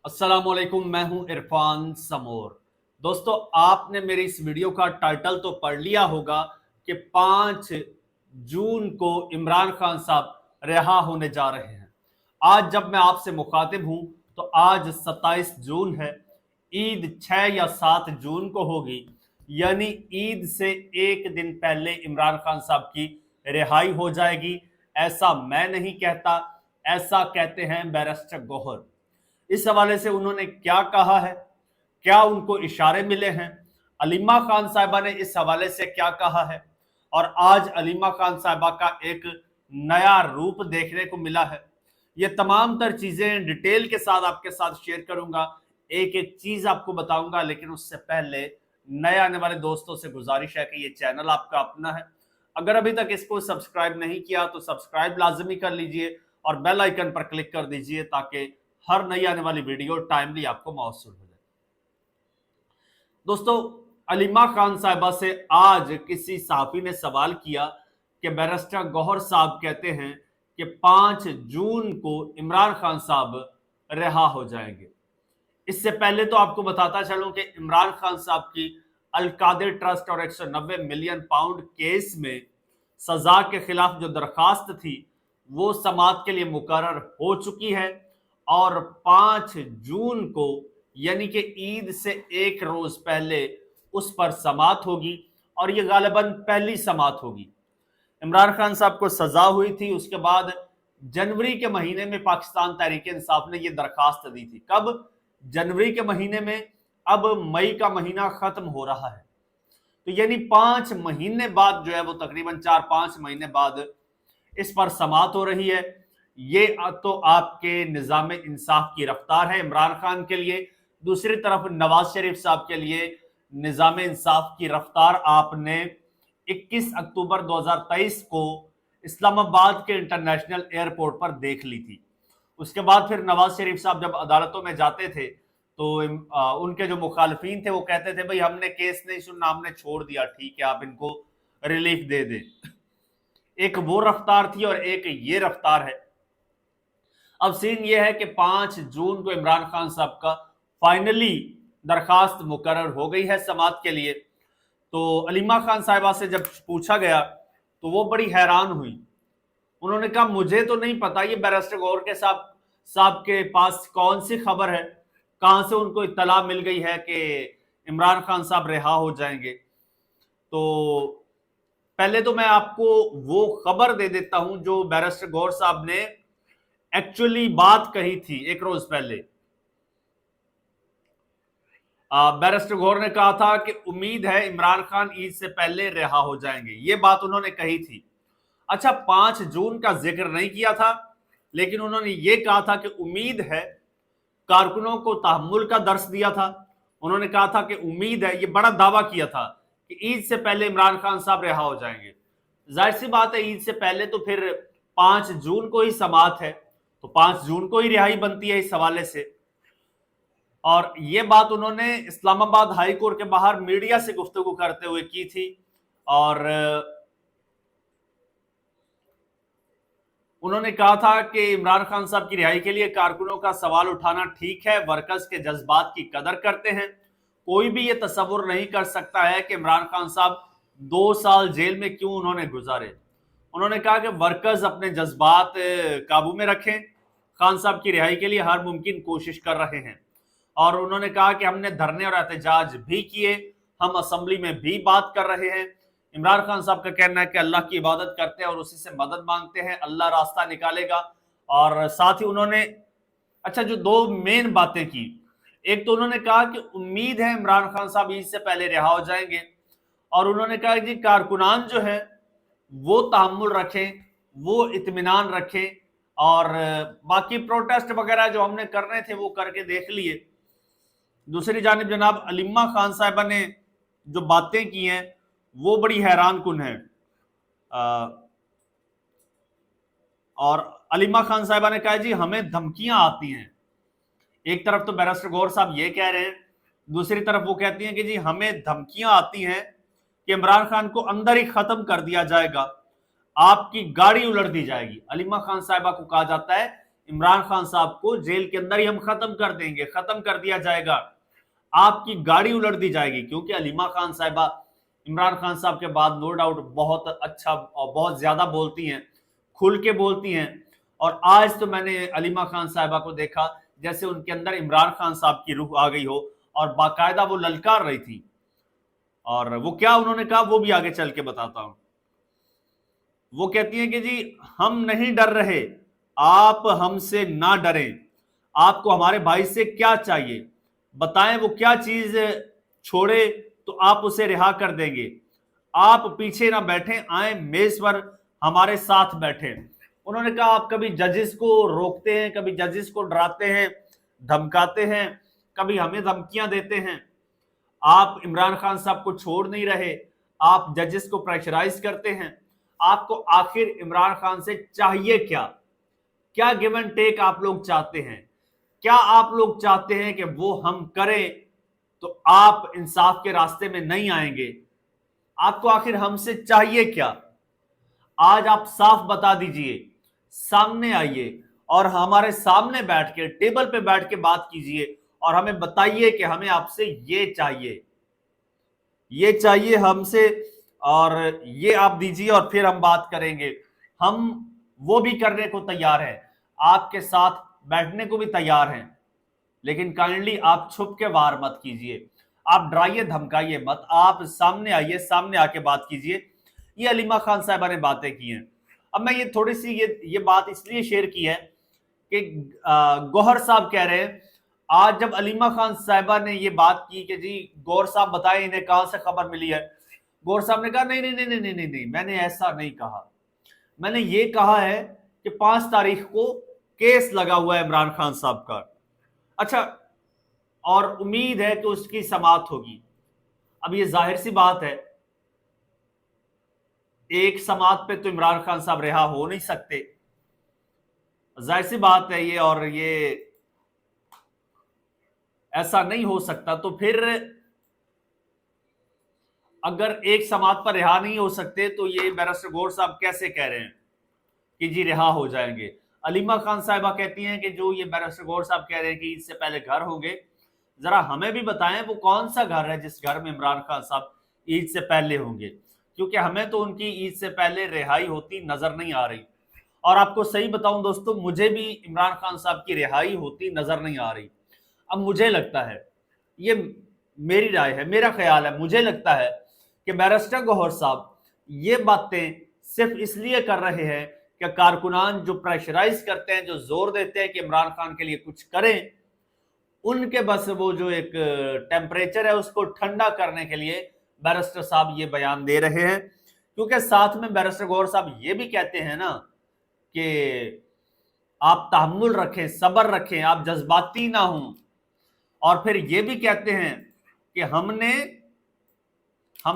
अस्सलाम वालेकुम, मैं हूं इरफान समोर। दोस्तों, आपने मेरी इस वीडियो का टाइटल तो पढ़ लिया होगा कि 5 जून को इमरान खान साहब रिहा होने जा रहे हैं। आज जब मैं आपसे मुखातिब हूं तो आज 27 जून है। ईद 6 या 7 जून को होगी, यानी ईद से एक दिन पहले इमरान खान साहब की रिहाई हो जाएगी। ऐसा मैं नहीं कहता, ऐसा कहते हैं बैरिस्टर गौहर। इस हवाले से उन्होंने क्या कहा है, क्या उनको इशारे मिले हैं, अलीमा खान साहिबा ने इस हवाले से क्या कहा है, और आज अलीमा खान साहिबा का एक नया रूप देखने को मिला है। ये तमाम तर चीजें डिटेल के साथ आपके साथ शेयर करूंगा, एक एक चीज आपको बताऊंगा। लेकिन उससे पहले नए आने वाले दोस्तों से गुजारिश है कि ये चैनल आपका अपना है, अगर अभी तक इसको सब्सक्राइब नहीं किया तो सब्सक्राइब लाजमी कर लीजिए और बेल आइकन पर क्लिक कर दीजिए ताकि हर नई आने वाली वीडियो टाइमली आपको मौसूल हो जाए। दोस्तों, अलीमा खान साहिबा से आज किसी सहाफी ने सवाल किया कि बैरिस्टर गौहर साहब कहते हैं कि 5 जून को इमरान खान साहब रिहा हो जाएंगे। इससे पहले तो आपको बताता चलूं कि इमरान खान साहब की अल-कादिर ट्रस्ट और 190 मिलियन पाउंड केस में सजा के खिलाफ जो दरखास्त थी वो समाअत के लिए मुकर्रर हो चुकी है और 5 जून को यानी कि ईद से एक रोज पहले उस पर समाअत होगी और ये गालिबन पहली समाअत होगी। इमरान खान साहब को सजा हुई थी, उसके बाद जनवरी के महीने में पाकिस्तान तहरीक इंसाफ ने ये दरखास्त दी थी। कब? जनवरी के महीने में। अब मई का महीना खत्म हो रहा है, तो यानी 5 महीने बाद जो है वो तकरीबन 4-5 महीने बाद इस पर समाअत हो रही है। ये तो आपके निजाम इंसाफ की रफ्तार है इमरान खान के लिए। दूसरी तरफ नवाज शरीफ साहब के लिए निजाम इंसाफ की रफ्तार आपने 21 अक्टूबर 2023 को इस्लामाबाद के इंटरनेशनल एयरपोर्ट पर देख ली थी। उसके बाद फिर नवाज शरीफ साहब जब अदालतों में जाते थे तो उनके जो मुखालफीन थे वो कहते थे भाई हमने केस नहीं सुनना, हमने छोड़ दिया, ठीक है आप इनको रिलीफ दे दें। एक वो रफ्तार थी और एक ये रफ्तार है। अब सीन ये है कि 5 जून को इमरान खान साहब का फाइनली दरखास्त मुकर्रर हो गई है समाअत के लिए। तो अलीमा खान साहिबा से जब पूछा गया तो वो बड़ी हैरान हुई। उन्होंने कहा मुझे तो नहीं पता ये बैरिस्टर गौहर के साहब के पास कौन सी खबर है, कहां से उनको इत्तला मिल गई है कि इमरान खान साहब रिहा हो जाएंगे। तो पहले तो मैं आपको वो खबर दे देता हूं जो बैरिस्टर गौहर साहब ने एक्चुअली बात कही थी एक रोज पहले। बैरिस्टर गौहर ने कहा था कि उम्मीद है इमरान खान ईद से पहले रिहा हो जाएंगे, ये बात उन्होंने कही थी। अच्छा, 5 जून का जिक्र नहीं किया था, लेकिन उन्होंने ये कहा था कि उम्मीद है, कारकुनों को तहम्मुल का दर्स दिया था। उन्होंने कहा था कि उम्मीद है, ये बड़ा दावा किया था कि ईद से पहले इमरान खान साहब रिहा हो जाएंगे। जाहिर सी बात है, ईद से पहले तो फिर 5 जून को ही समाअत है, तो 5 जून को ही रिहाई बनती है इस हवाले से। और ये बात उन्होंने इस्लामाबाद हाई कोर्ट के बाहर मीडिया से गुफ्तगू करते हुए की थी। और उन्होंने कहा था कि इमरान खान साहब की रिहाई के लिए कारकुनों का सवाल उठाना ठीक है, वर्कर्स के जज्बात की कदर करते हैं। कोई भी ये तसव्वुर नहीं कर सकता है कि इमरान खान साहब 2 साल जेल में क्यों उन्होंने गुजारे। उन्होंने कहा कि वर्कर्स अपने जज्बात काबू में रखें, खान साहब की रिहाई के लिए हर मुमकिन कोशिश कर रहे हैं। और उन्होंने कहा कि हमने धरने और एहतजाज भी किए, हम असेंबली में भी बात कर रहे हैं। इमरान खान साहब का कहना है कि अल्लाह की इबादत करते हैं और उसी से मदद मांगते हैं, अल्लाह रास्ता निकालेगा। और साथ ही उन्होंने अच्छा जो 2 मेन बातें की, एक तो उन्होंने कहा कि उम्मीद है इमरान खान साहब ईद से पहले रिहा हो जाएंगे, और उन्होंने कहा कि कारकुनान जो है वो तहम्मुल रखें, वो इत्मीनान रखें, और बाकी प्रोटेस्ट वगैरह जो हमने करने थे वो करके देख लिए। दूसरी जानिब जनाब अलीमा खान साहिबा ने जो बातें की हैं वो बड़ी हैरान कुन है। और अलीमा खान साहिबा ने कहा जी हमें धमकियां आती हैं। एक तरफ तो बैरिस्टर गौहर साहब ये कह रहे हैं, दूसरी तरफ वो कहती हैं कि जी हमें धमकियां आती हैं कि इमरान खान को अंदर ही खत्म कर दिया जाएगा, आपकी गाड़ी उलट दी जाएगी। अलीमा खान साहिबा को कहा जाता है عمران خان صاحب کو جیل کے اندر ہی ہم ختم کر دیں گے، ختم کر دیا جائے گا، آپ کی گاڑی الٹ دی جائے گی. کیونکہ علیمہ خان صاحبہ عمران خان صاحب کے بعد نو ڈاؤٹ بہت اچھا اور بہت زیادہ بولتی ہیں، کھل کے بولتی ہیں. اور آج تو میں نے علیمہ خان صاحبہ کو دیکھا جیسے ان کے اندر عمران خان صاحب کی روح آ گئی ہو، اور باقاعدہ وہ للکار رہی تھی. اور وہ کیا انہوں نے کہا وہ بھی آگے چل کے بتاتا ہوں. وہ کہتی ہیں کہ جی ہم نہیں ڈر رہے، آپ ہم سے نہ ڈریں، آپ کو ہمارے بھائی سے کیا چاہیے بتائیں، وہ کیا چیز چھوڑے تو آپ اسے رہا کر دیں گے. آپ پیچھے نہ بیٹھیں، آئیں میز پر ہمارے ساتھ بیٹھیں. انہوں نے کہا آپ کبھی ججز کو روکتے ہیں، کبھی ججز کو ڈراتے ہیں، دھمکاتے ہیں، کبھی ہمیں دھمکیاں دیتے ہیں، آپ عمران خان صاحب کو چھوڑ نہیں رہے، آپ ججز کو پریشرائز کرتے ہیں. آپ کو آخر عمران خان سے چاہیے کیا؟ کیا گیو اینڈ ٹیک آپ لوگ چاہتے ہیں؟ کیا آپ لوگ چاہتے ہیں کہ وہ ہم کریں تو آپ انصاف کے راستے میں نہیں آئیں گے؟ آپ کو آخر ہم سے چاہیے کیا؟ آج آپ صاف بتا دیجئے، سامنے آئیے اور ہمارے سامنے بیٹھ کے ٹیبل پہ بیٹھ کے بات کیجئے اور ہمیں بتائیے کہ ہمیں آپ سے یہ چاہیے، یہ چاہیے ہم سے، اور یہ آپ دیجئے اور پھر ہم بات کریں گے. ہم وہ بھی کرنے کو تیار ہیں، آپ کے ساتھ بیٹھنے کو بھی تیار ہیں، لیکن کائنڈلی آپ چھپ کے وار مت کیجئے، آپ ڈرائیے دھمکائیے مت، آپ سامنے آئیے، سامنے آ کے بات کیجئے. یہ علیمہ خان صاحبہ نے باتیں کی ہیں. اب میں یہ تھوڑی سی یہ بات اس لیے شیئر کی ہے کہ گوہر صاحب کہہ رہے ہیں، آج جب علیمہ خان صاحبہ نے یہ بات کی کہ جی گوہر صاحب بتائیں انہیں کہاں سے خبر ملی ہے، گوہر صاحب نے کہا نہیں نہیں نہیں نہیں نہیں نہیں، میں نے ایسا نہیں کہا، میں نے یہ کہا ہے کہ 5 تاریخ کو کیس لگا ہوا ہے عمران خان صاحب کا. اچھا، اور امید ہے کہ اس کی سماعت ہوگی. اب یہ ظاہر سی بات ہے، ایک سماعت پہ تو عمران خان صاحب رہا ہو نہیں سکتے، ظاہر سی بات ہے یہ، اور یہ ایسا نہیں ہو سکتا. تو پھر اگر ایک سماعت پر رہا نہیں ہو سکتے تو یہ بیرسٹر گوہر صاحب کیسے کہہ رہے ہیں کہ جی رہا ہو جائیں گے؟ علیمہ خان صاحبہ کہتی ہیں کہ جو یہ بیرسٹر گوہر صاحب کہہ رہے ہیں کہ عید سے پہلے گھر ہوں گے، ذرا ہمیں بھی بتائیں وہ کون سا گھر ہے جس گھر میں عمران خان صاحب عید سے پہلے ہوں گے، کیونکہ ہمیں تو ان کی عید سے پہلے رہائی ہوتی نظر نہیں آ رہی. اور آپ کو صحیح بتاؤں دوستو، مجھے بھی عمران خان صاحب کی رہائی ہوتی نظر نہیں آ رہی. اب مجھے لگتا ہے، یہ میری رائے ہے، میرا خیال ہے، مجھے لگتا ہے کہ بیرسٹر گوہر صاحب یہ باتیں صرف اس لیے کر رہے ہیں کہ کارکنان جو پریشرائز کرتے ہیں، جو زور دیتے ہیں کہ عمران خان کے لیے کچھ کریں، ان کے بس وہ جو ایک ٹیمپریچر ہے اس کو ٹھنڈا کرنے کے لیے بیرسٹر صاحب یہ بیان دے رہے ہیں. کیونکہ ساتھ میں بیرسٹر گوہر صاحب یہ بھی کہتے ہیں نا کہ آپ تحمل رکھیں، صبر رکھیں، آپ جذباتی نہ ہوں. اور پھر یہ بھی کہتے ہیں کہ ہم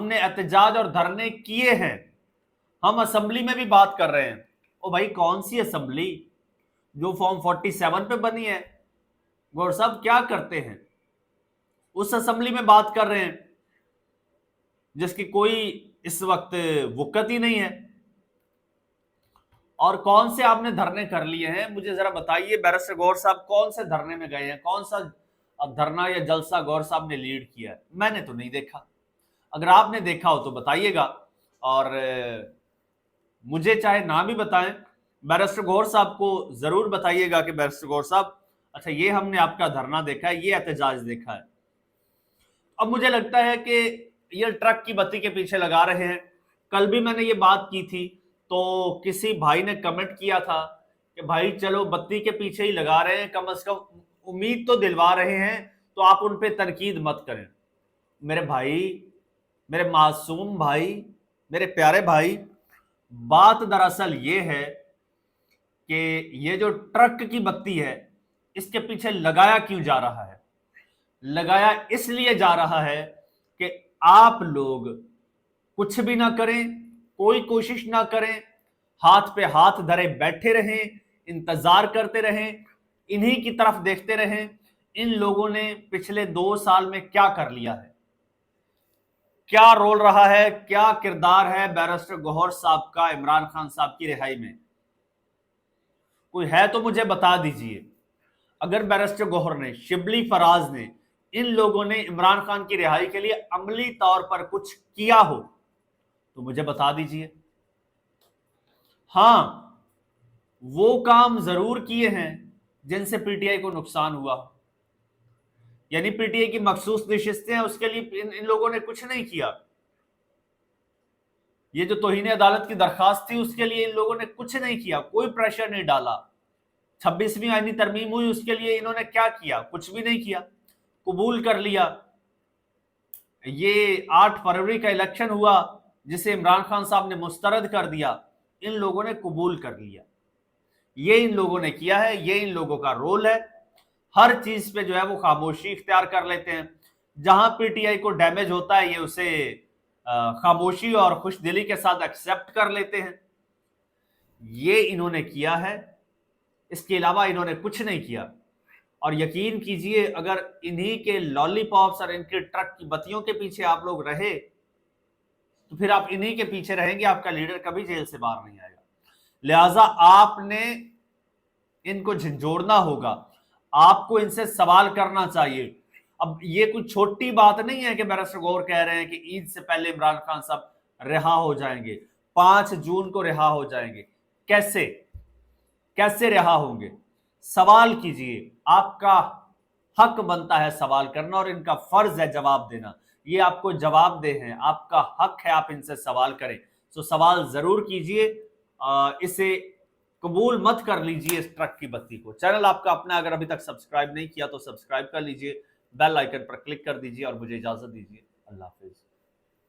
نے احتجاج اور دھرنے کیے ہیں، ہم اسمبلی میں بھی بات کر رہے ہیں. او بھائی کون سی اسمبلی؟ جو فارم 47 پہ بنی ہے. گوہر صاحب کیا کرتے ہیں؟ اس اسمبلی میں بات کر رہے ہیں جس کی کوئی اس وقت وقت ہی نہیں ہے. اور کون سے آپ نے دھرنے کر لیے ہیں؟ مجھے ذرا بتائیے بیرسٹر گوہر صاحب کون سے دھرنے میں گئے ہیں؟ کون سا دھرنا یا جلسہ گوہر صاحب نے لیڈ کیا ہے؟ میں نے تو نہیں دیکھا. اگر آپ نے دیکھا ہو تو بتائیے گا، اور مجھے چاہے نہ بھی بتائیں، بیرسٹر گوہر صاحب کو ضرور بتائیے گا کہ بیرسٹر گوہر صاحب اچھا یہ ہم نے آپ کا دھرنا دیکھا ہے، یہ احتجاج دیکھا ہے. اب مجھے لگتا ہے کہ یہ ٹرک کی بتی کے پیچھے لگا رہے ہیں. کل بھی میں نے یہ بات کی تھی تو کسی بھائی نے کمنٹ کیا تھا کہ بھائی چلو بتی کے پیچھے ہی لگا رہے ہیں، کم از کم امید تو دلوا رہے ہیں، تو آپ ان پہ تنقید مت کریں. میرے بھائی، میرے معصوم بھائی، میرے پیارے بھائی، بات دراصل یہ ہے کہ یہ جو ٹرک کی بتی ہے اس کے پیچھے لگایا کیوں جا رہا ہے؟ لگایا اس لیے جا رہا ہے کہ آپ لوگ کچھ بھی نہ کریں، کوئی کوشش نہ کریں، ہاتھ پہ ہاتھ دھرے بیٹھے رہیں، انتظار کرتے رہیں، انہی کی طرف دیکھتے رہیں. ان لوگوں نے پچھلے 2 سال میں کیا کر لیا ہے؟ کیا رول رہا ہے، کیا کردار ہے بیرسٹر گوہر صاحب کا عمران خان صاحب کی رہائی میں؟ कोई है तो मुझे बता दीजिए, अगर बैरिस्टर गौहर ने, शिबली फराज ने, इन लोगों ने इमरान खान की रिहाई के लिए अमली तौर पर कुछ किया हो तो मुझे बता दीजिए। हां, वो काम जरूर किए हैं जिनसे पीटीआई को नुकसान हुआ, यानी पीटीआई की मखसूस नशिस्तें हैं उसके लिए इन लोगों ने कुछ नहीं किया। ये जो तौहीन अदालत की दरखास्त थी उसके लिए इन लोगों ने कुछ नहीं किया, कोई प्रेशर नहीं डाला। 26वीं आईनी तरमीम हुई उसके लिए इन्होंने क्या किया? कुछ भी नहीं किया, कबूल कर लिया। ये 8 फरवरी का इलेक्शन हुआ जिसे इमरान खान साहब ने मुस्तरद कर दिया, इन लोगों ने कबूल कर लिया। ये इन लोगों ने किया है, ये इन लोगों का रोल है। हर चीज पे जो है वो खामोशी इख्तियार कर लेते हैं। जहां पीटीआई को डैमेज होता है ये उसे खामोशी और खुशदिली के साथ एक्सेप्ट कर लेते हैं। ये इन्होंने किया है, इसके अलावा इन्होंने कुछ नहीं किया। और यकीन कीजिए, अगर इन्हीं के लॉलीपॉप्स और इनके ट्रक की बत्तियों के पीछे आप लोग रहे तो फिर आप इन्हीं के पीछे रहेंगे, आपका लीडर कभी जेल से बाहर नहीं आएगा। लिहाजा आपने इनको झंझोड़ना होगा, आपको इनसे सवाल करना चाहिए। अब ये कुछ छोटी बात नहीं है कि बैरिस्टर गौहर कह रहे हैं कि ईद से पहले इमरान खान साहब रिहा हो जाएंगे, 5 जून को रिहा हो जाएंगे। कैसे कैसे रिहा होंगे? सवाल कीजिए, आपका हक बनता है सवाल करना और इनका फर्ज है जवाब देना। ये आपको जवाब दे हैं, आपका हक है, आप इनसे सवाल करें। तो सवाल जरूर कीजिए, इसे कबूल मत कर लीजिए इस ट्रक की बत्ती को। चैनल आपका अपना, अगर अभी तक सब्सक्राइब नहीं किया तो सब्सक्राइब कर लीजिए, बेल आइकन पर क्लिक कर दीजिए और मुझे इजाजत दीजिए। अल्लाह हाफिज।